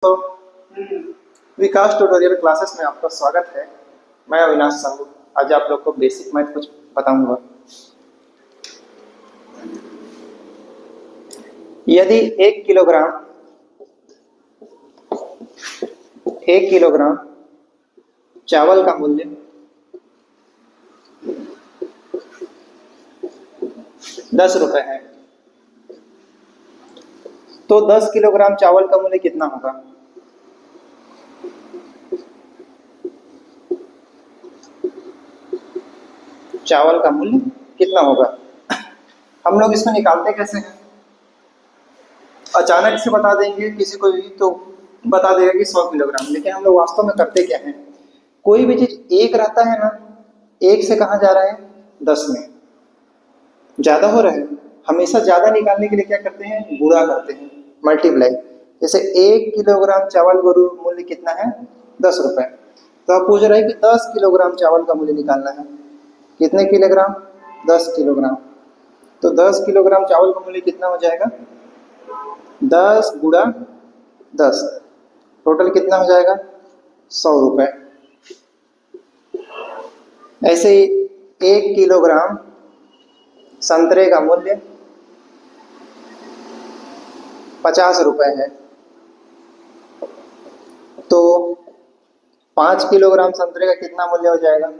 तो विकास tutorial classes में आपका स्वागत है। मैं अविनाश साहू आज आप लोग को बेसिक मैथ कुछ बताऊंगा। यदि 1 किलोग्राम चावल का मूल्य 10 रुपए है तो 10 किलोग्राम चावल का मूल्य कितना होगा? चावल का मूल्य कितना होगा? हम लोग इसको निकालते कैसे हैं? अचानक से बता देंगे किसी को भी तो बता देगा कि 100 किलोग्राम, लेकिन हम लोग वास्तव में करते क्या हैं? कोई भी चीज एक रहता है ना, एक से कहाँ जा रहा है 10 में, ज्यादा हो रहा है, हमेशा ज्यादा निकालने के लिए क्या करते हैं? गुणा करते हैं, मल्टीप्लाई। जैसे 1 किलोग्राम चावल का मूल्य कितना है? 10 रुपए। तो आप पूछ रहे हैं कि 10 किलोग्राम चावल का मूल्य निकालना है। कितने किलोग्राम? 10 किलोग्राम। तो 10 किलोग्राम चावल का मूल्य कितना हो जाएगा? 10 गुणा 10, टोटल कितना हो जाएगा? 100 रुपए। ऐसे ही 1 किलोग्राम संतरे का मूल्य 50 रुपए है, तो 5 किलोग्राम संतरे का कितना मूल्य हो जाएगा?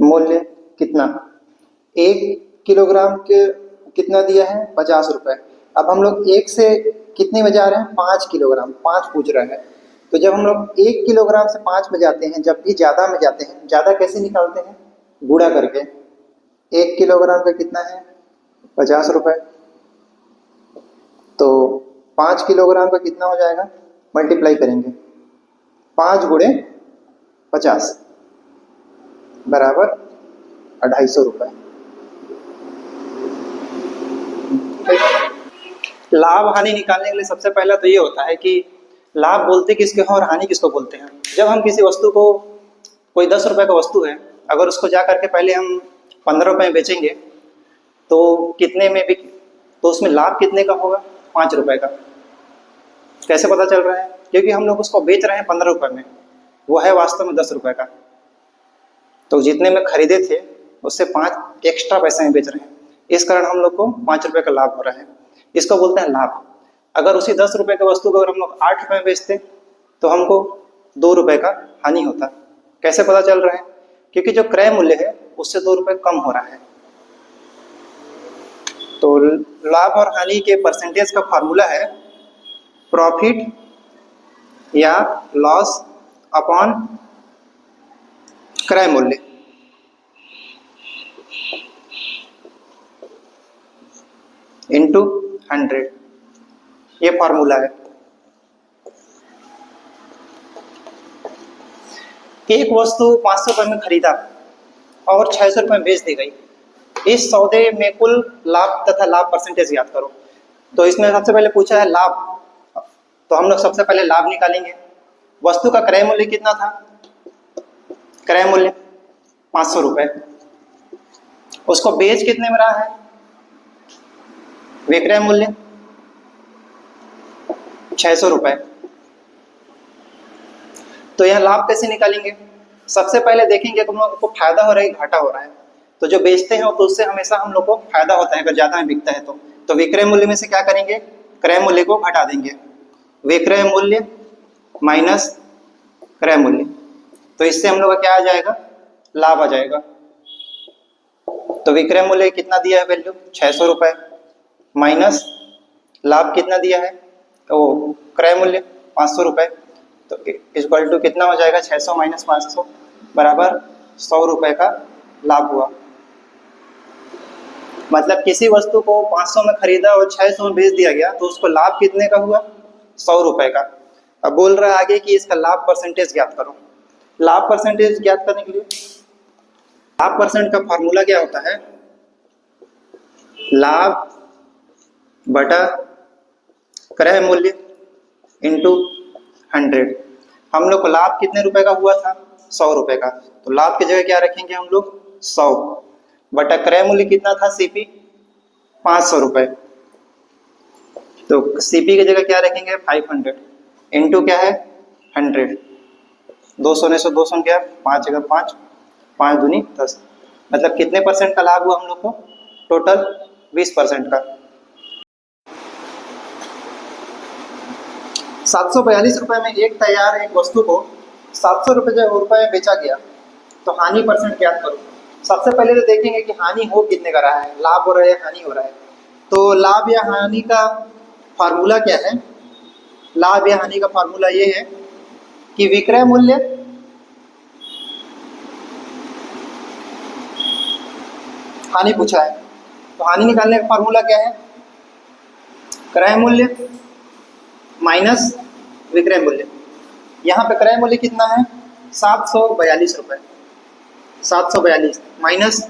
मूल्य कितना? 1 किलोग्राम के कितना दिया है? 50 रुपए। अब हम लोग एक से कितने में जा रहे हैं? 5 किलोग्राम, 5 पूछ रहे हैं। तो जब हम लोग 1 किलोग्राम से 5 में जाते हैं, जब भी ज्यादा में जाते हैं, ज्यादा कैसे निकालते हैं? गुणा करके। 1 किलोग्राम का कितना है? 50 रुपए। तो 5 किलोग्राम का कितना हो जाएगा? मल्टीप्लाई करेंगे, 5 गुणे 50 बराबर 250 रुपए। लाभ हानि निकालने के लिए सबसे पहला तो ये होता है कि लाभ बोलते किसको हैं और हानि किसको बोलते हैं। जब हम किसी वस्तु को, कोई 10 रुपए का वस्तु है, अगर उसको जा करके पहले हम 15 रुपए में बेचेंगे तो कितने में बिक, तो उसमें लाभ कितने का होगा? 5 रुपए का। कैसे पता चल रहा है? क्योंकि हम लोग उसको बेच रहे हैं 15 रुपए में, वो है वास्तव में 10 रुपए का। तो जितने में खरीदे थे उससे 5 एक्स्ट्रा पैसे में बेच रहे हैं, इस कारण हम लोग को 5 रुपए का लाभ हो रहा है। इसको बोलते हैं लाभ। अगर उसी 10 रुपए की वस्तु को अगर हम लोग 8 रुपए में बेचते तो हमको 2 रुपए का हानि होता। कैसे पता चल रहा है? क्योंकि जो क्रय मूल्य है उससे 2 रुपए कम हो रहा है। तो लाभ और हानि के परसेंटेज का फॉर्मूला है प्रॉफिट या लॉस अपॉन क्रय मूल्य। इंटू 100, ये फॉर्मूला है। एक वस्तु 500 रुपए में खरीदा और 600 रुपए में बेच दी गई। इस सौदे में कुल लाभ तथा लाभ परसेंटेज याद करो। तो इसमें सबसे पहले पूछा है लाभ, तो हम लोग सबसे पहले लाभ निकालेंगे। वस्तु का क्रय मूल्य कितना था? क्रय मूल्य 500 रुपए। उसको बेच कितने में रहा है? विक्रय मूल्य 600 रुपए। तो यह लाभ कैसे निकालेंगे? सबसे पहले देखेंगे कि हम लोग को फायदा हो रहा है, घाटा हो रहा है। तो जो बेचते हैं तो उससे हमेशा हम लोग को फायदा होता है अगर ज्यादा में बिकता है तो विक्रय मूल्य में से क्या करेंगे? क्रय मूल्य को घटा देंगे। विक्रय मूल्य माइनस क्रय मूल्य, तो इससे हम लोग का क्या आ जाएगा? लाभ आ जाएगा। तो विक्रय मूल्य कितना दिया है? वैल्यू 600 रुपए माइनस लाभ कितना दिया है? तो क्रय मूल्य 500 रुपए। तो इक्वल टू कितना हो जाएगा? 600 माइनस 500 बराबर 100 रुपए का लाभ हुआ। मतलब किसी वस्तु को 500 में खरीदा और 600 में बेच दिया गया तो उसको लाभ कितने का हुआ? 100 रुपए का। अब बोल रहा है आगे कि इसका लाभ परसेंटेज ज्ञात करो। लाभ परसेंटेज ज्ञात करने के लिए लाभ परसेंट का फॉर्मूला क्या होता है? लाभ बटा क्रय मूल्य इंटू 100। हम लोग को लाभ कितने रुपए का हुआ था? 100 रुपए का। तो लाभ की जगह क्या रखेंगे हम लोग? 100 बटा क्रय मूल्य कितना था? सीपी 500 रुपए। तो सीपी की जगह क्या रखेंगे 500 इंटू क्या है 100, 200 ने 200 क्या 5 जगह 5, 5 दूनी 10, मतलब कितने परसेंट का लाभ हुआ हम लोग को टोटल 20% का। 742 रुपए में एक तैयार एक वस्तु को 700 रुपए में बेचा गया, तो हानि परसेंट ज्ञात करो। सबसे पहले तो देखेंगे कि हानि हो कितने का रहा है, लाभ हो रहा है हानि हो रहा है। तो लाभ या हानि का फार्मूला क्या है? लाभ या हानि का फार्मूला ये है कि विक्रय मूल्य हानि पूछा है, तो हानि निकालने का फार्मूला क्या है? क्रय मूल्य माइनस विक्रय मूल्य। यहाँ पे क्रय मूल्य कितना है 742 रुपए, 742 माइनस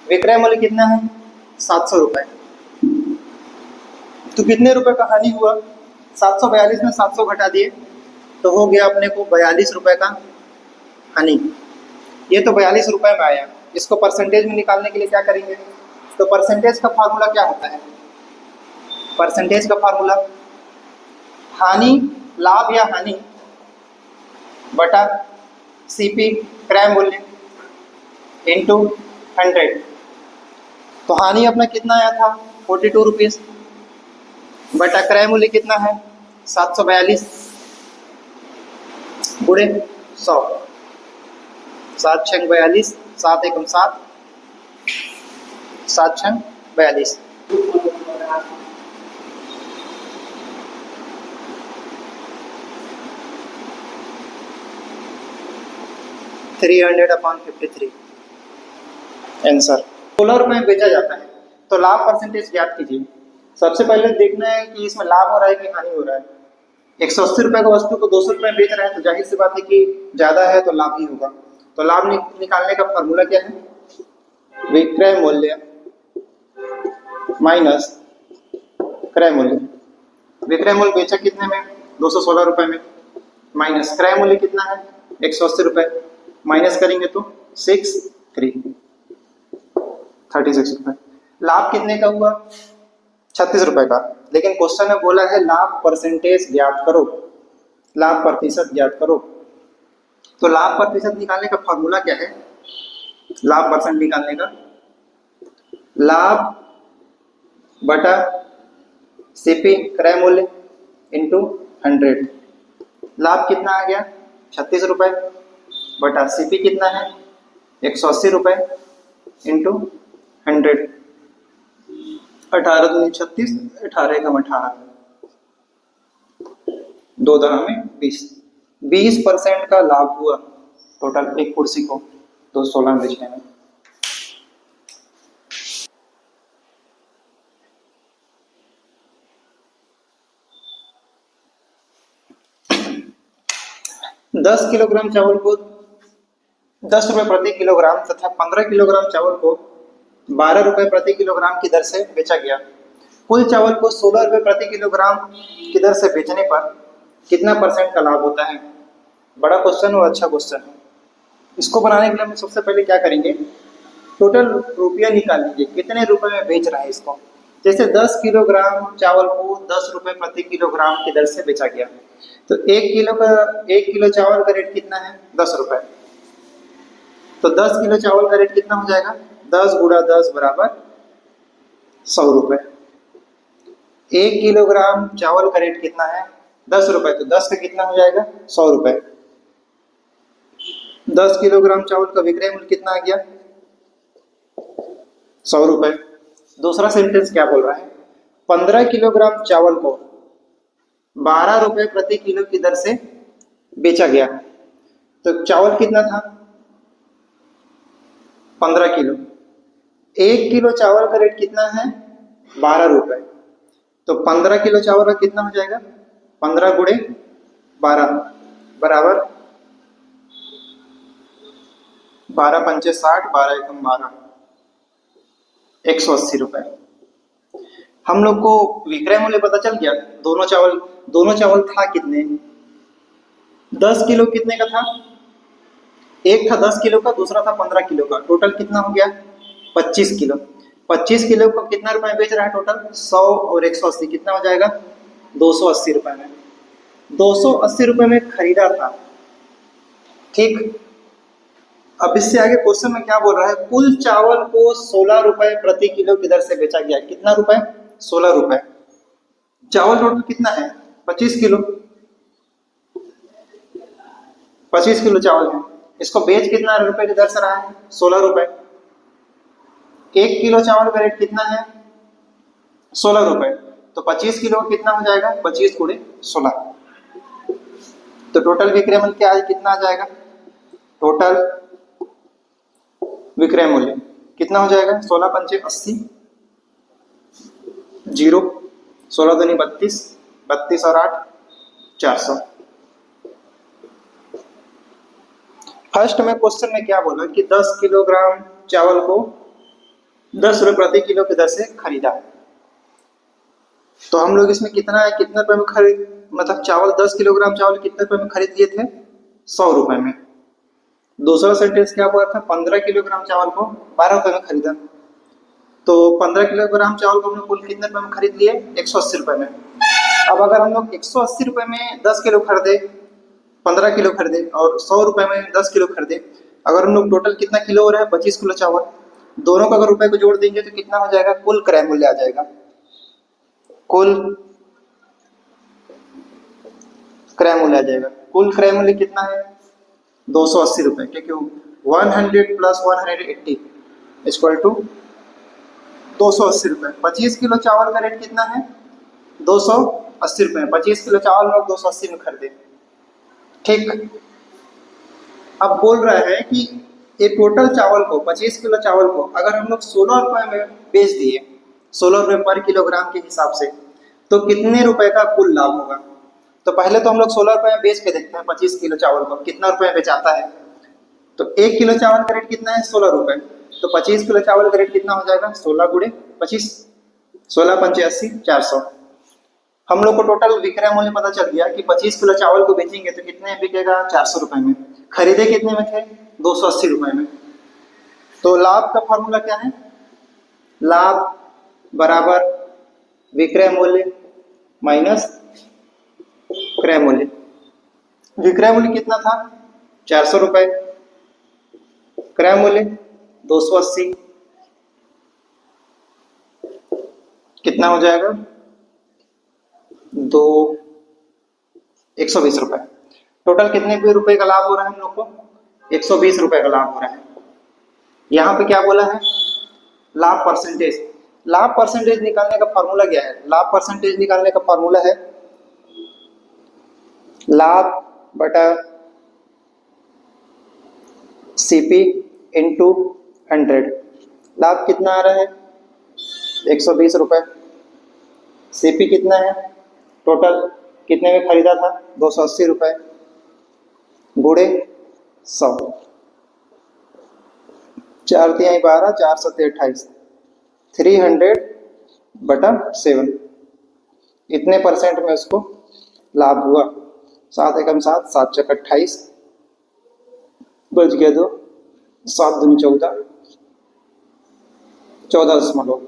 विक्रय मूल्य कितना है 700 रुपए। तो कितने रुपए का हानि हुआ? 742 में 700 घटा दिए तो हो गया अपने को 42 रुपए का हानि। ये तो 42 रुपए में आया। इसको परसेंटेज में निकालने के लिए क्या करेंगे? तो परसेंटेज का फार्मूला क्या होता है? परसेंटेज का फार्मूला हानि लाभ या हानि बटा सीपी क्रय मूल्य इंटू 100। तो हानि अपना कितना आया था 42 रुपीज़ बटा क्रय मूल्य कितना है 742 गुणे 100, 7 छंग 42, 7 एकम 7, 7 छंग 42। $300/53 आंसर। 16 रुपए में बेचा जाता है, तो लाभ परसेंटेज ज्ञात कीजिए। सबसे पहले देखना है कि इसमें लाभ हो रहा है कि हानि हो रहा है। 180 रुपए का वस्तु को 200 रुपए में बेच रहा है, तो जाहिर सी बात है कि ज्यादा है तो लाभ ही होगा। तो लाभ निकालने का फॉर्मूला क्या है? विक्रय मूल्य माइनस क्रय मूल्य। विक्रय मूल्य बेचा कितने में 216 रुपए में, माइनस क्रय मूल्य कितना है 180 रुपए, माइनस करेंगे तो 36 रुपए। लाभ कितने का हुआ 36 रुपए का, लेकिन क्वेश्चन में बोला है लाभ परसेंटेज ज्ञात करो, लाभ प्रतिशत ज्ञात करो। तो लाभ प्रतिशत निकालने का फॉर्मूला क्या है? लाभ परसेंट निकालने का लाभ बटा सीपी क्रय मूल्य इंटू 100। लाभ कितना आ गया 36 रुपए बटा सीपी कितना है 180 रुपए इंटू 100। 18 दूनी 36, 18 एकम 18, 2 दहा में 20, 20% का लाभ हुआ टोटल एक कुर्सी को 216 में बेचने में। दस किलोग्राम चावल को 10 रुपए प्रति किलोग्राम तथा 15 किलोग्राम चावल को 12 रुपए प्रति किलोग्राम की दर से बेचा गया। कुल चावल को 16 रुपए प्रति किलोग्राम की दर से बेचने पर कितना परसेंट का लाभ होता है? बड़ा क्वेश्चन और अच्छा क्वेश्चन है। इसको बनाने के लिए हम सबसे पहले क्या करेंगे, टोटल रुपया निकाल लीजिए कितने रुपए में बेच रहा है इसको। जैसे 10 किलोग्राम चावल को 10 रुपए प्रति किलोग्राम की दर से बेचा गया, तो 1 किलो चावल का रेट कितना है 10 रुपए। तो 10 किलो चावल का रेट कितना हो जाएगा 10 गुणा 10 बराबर 100 रुपए। 1 किलोग्राम चावल का रेट कितना है 10 रुपए, तो 10 का कितना हो जाएगा 100 रुपए। 10 किलोग्राम चावल का विक्रय मूल्य कितना आ गया 100 रुपए। दूसरा सेंटेंस क्या बोल रहा है, 15 किलोग्राम चावल को 12 रुपए प्रति किलो की दर से बेचा गया। तो चावल कितना था 15 किलो, 1 किलो चावल का रेट कितना है 12 रुपए। तो 15 किलो चावल का कितना हो जाएगा 15 गुणे 12 बराबर 12 पंचे 60, 12 एकम 12, 180 रुपए। हम लोग को विक्रय मूल्य पता चल गया। दोनों चावल था कितने 10 किलो कितने का था, एक था 10 किलो का, दूसरा था 15 किलो का। टोटल कितना हो गया 25 किलो। 25 किलो को कितना रुपए में बेच रहा है टोटल 100 और 180 कितना हो जाएगा 280 रुपये में, 280 रुपये में खरीदा था। ठीक, अब इससे आगे क्वेश्चन में क्या बोल रहा है, कुल चावल को 16 रुपए प्रति किलो की दर से बेचा गया। कितना रुपए? 16 रुपए। चावल टोटल कितना है? 25 किलो, 25 किलो चावल है। इसको बेच कितना रुपए की दर से रहा है? 16 रुपए। 1 किलो चावल का रेट कितना है? 16 रुपए। तो 25 किलो कितना हो जाएगा? 25 गुणे 16। तो टोटल विक्रय मूल्य क्या है, कितना आ जाएगा? टोटल विक्रय मूल्य कितना हो जाएगा? 16 पंचे 80, 0, 16 दूनी 32, 32 और 8 400। फर्स्ट में क्वेश्चन में क्या बोला कि 10 किलोग्राम चावल को 10 रुपए प्रति किलो की दर से खरीदा। तो हम लोग इसमें कितना है, कितने रुपए में खरीद, मतलब चावल 10 किलोग्राम चावल कितने रुपए में खरीद लिए थे? 100 रुपए में। दूसरा सेंटेंस क्या हुआ था, 15 किलोग्राम चावल को 12 रुपए में खरीदा। तो 15 किलोग्राम चावल को हमने कुल कितने रुपए में खरीद लिए? 180 रुपए में। अब अगर हम लोग 180 रुपए में 10 किलो खरीदे, 15 किलो खरीदे और 100 रुपए में 10 किलो खरीदे, अगर हम लोग टोटल कितना किलो हो रहा है? 25 किलो चावल। दोनों का अगर रुपए को जोड़ देंगे तो कितना हो जाएगा? कुल क्रय मूल्य आ जाएगा। कुल क्रय मूल्य आ जाएगा। कुल क्रय मूल्य कितना है? 280 रुपए, क्योंकि 100 प्लस 180 इक्वल टू 280 रुपए। 25 किलो चावल का रेट कितना है? 280 रुपए। 25 किलो चावल लोग 280 में खरीदे। ठीक, अब बोल रहा है कि ये टोटल चावल को, 25 किलो चावल को अगर हम लोग 16 रुपए में बेच दिए, 16 रुपए पर किलोग्राम के हिसाब से, तो कितने रुपए का कुल लाभ होगा? तो पहले तो हम लोग 16 रुपए में बेच के देखते हैं 25 किलो चावल को कितना रुपए में बेचाता है। तो 1 किलो चावल का रेट कितना है? 16 रुपए। तो 25 किलो चावल का रेट कितना हो जाएगा? 16 गुणे 25, 16 पंचे 80, 400। हम लोग को टोटल विक्रय मूल्य पता चल गया कि 25 किलो चावल को बेचेंगे तो कितने में बिकेगा? 400 रुपए में। खरीदे कितने में थे? 280 रुपए में। तो लाभ का फॉर्मूला क्या है? लाभ बराबर विक्रय मूल्य माइनस क्रय मूल्य। विक्रय मूल्य कितना था? 400 रुपए। क्रय मूल्य 280, कितना हो जाएगा? 120 रुपए। टोटल कितने रुपए का लाभ हो रहा है हम लोग को? 120 रुपए का लाभ हो रहा है। यहाँ पे क्या बोला है? लाभ परसेंटेज। लाभ परसेंटेज निकालने का फॉर्मूला क्या है? लाभ परसेंटेज निकालने का फॉर्मूला है लाभ बटा सीपी इंटू 100। लाभ कितना आ रहा है? 120 रुपए। सीपी कितना है? टोटल कितने में खरीदा था? 280 रुपए गुणे 100, 4 तिहाई 12, 4 सत्ते 28, 300 बटा 7। इतने परसेंट में उसको लाभ हुआ। 7 एकम 7, 7 चक 28, बच गया 2, 7 दूनी 14, 14.5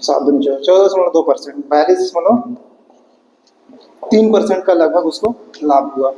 14.2%, 42.3% का लगभग उसको लाभ हुआ।